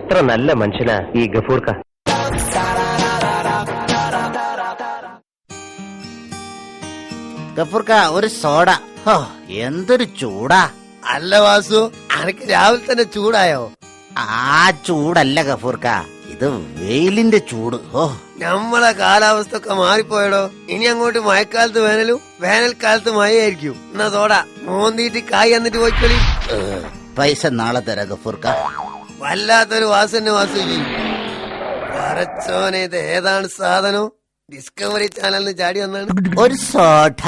എത്ര നല്ല മനുഷ്യനാ ഈ ഗഫൂർക്ക. ഗഫൂർക്ക ഒരു സോഡ. എന്തൊരു ചൂടാ. അല്ല വാസു, അനക്ക് രാവിലെ തന്നെ ചൂടായോ? ആ ചൂടല്ല ഗഫൂർക്ക, ഇത് വെയിലിന്റെ ചൂട്. നമ്മളെ കാലാവസ്ഥ ഒക്കെ മാറിപ്പോയടോ. ഇനി അങ്ങോട്ട് മഴക്കാലത്ത് വേനലും വേനൽക്കാലത്ത് മഴയായിരിക്കും. എന്നാ തോടാ മോന്തിട്ട് കായ് എന്നിട്ട് പോയിക്കളി. പൈസ നാളെ തരാ ഗഫൂർക്ക. വല്ലാത്തൊരു വാസന്നെ വാസുജി. പറച്ചോനെ, ഇത് ഏതാണ് സാധനം? ഡിസ്കവറി ചാനലിന് ചാടി വന്നാണ്. ഒരു സോഡ.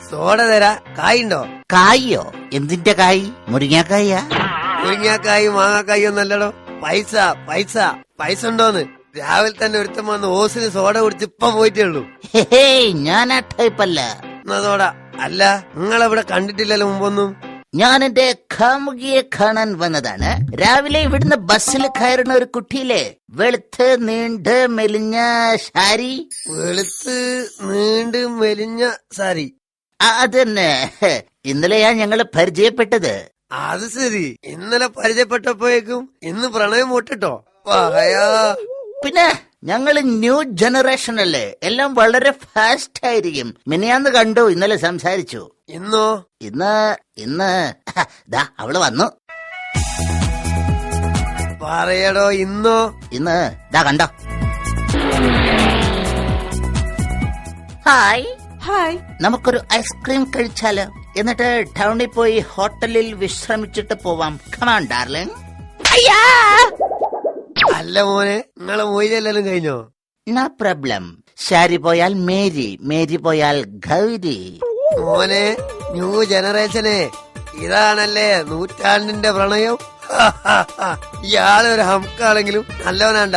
സോഡ തരാ. കായുണ്ടോ? കായോ? എന്തിന്റെ കായ്? മുരിങ്ങാക്കായ? മുരിങ്ങാക്കായി മാങ്ങാക്കായി ഒന്നല്ലടോ. പൈസ പൈസ പൈസ ഉണ്ടോന്ന് രാവിലെ തന്നെ ഒരുത്തം വന്ന് ഓസിന് സോഡ കുടിച്ച് ഇപ്പൊ പോയിട്ടേ ഉള്ളൂ. ഞാൻ ആ ടൈപ്പല്ല. എന്നാ സോഡ. അല്ല, നിങ്ങളെവിടെ കണ്ടിട്ടില്ലല്ലോ മുമ്പൊന്നും. ഞാൻ എന്റെ കാമുകിയെ കാണാൻ വന്നതാണ്. രാവിലെ ഇവിടുന്ന് ബസ്സിൽ കയറുന്ന ഒരു കുട്ടിയിലെ വെളുത്ത് നീണ്ട് മെലിഞ്ഞ സാരി. വെളുത്ത് നീണ്ട് മെലിഞ്ഞ സാരി? അതന്നെ. ഇന്നലെയാ ഞങ്ങള് പരിചയപ്പെട്ടത്. അത് ശരി. ഇന്നലെ പരിചയപ്പെട്ടപ്പോഴേക്കും ഇന്ന് പ്രണയം മുട്ടിട്ടോ? പറയാ. പിന്നെ ഞങ്ങള് ന്യൂ ജനറേഷൻ അല്ലേ, എല്ലാം വളരെ ഫാസ്റ്റ് ആയിരിക്കും. മിനിയാന്ന് കണ്ടു, ഇന്നലെ സംസാരിച്ചു. ഇന്നോ? ഇന്ന് ദാ അവള് വന്നു. പറയടോ. ഇന്നോ? ഇന്ന് ദാ കണ്ടോ. Hi hi. നമുക്കൊരു ഐസ്ക്രീം കഴിച്ചാലോ? എന്നിട്ട് ടൗണിൽ പോയി ഹോട്ടലിൽ വിശ്രമിച്ചിട്ട് പോവാം. Come on darling. അല്ല മോനെ, നിങ്ങളെ മൊയ്ലെല്ലാം കഴിഞ്ഞോ? No problem. ശാരി പോയാൽ മേരി, മേരി പോയാൽ ഗൗരി. മോനെ, ന്യൂ ജനറേഷനെ ഇതാണല്ലേ നൂറ്റാണ്ടിന്റെ പ്രണയം. ഇയാളൊരു ഹംക്കാണെങ്കിലും നല്ലവനാണ്ട.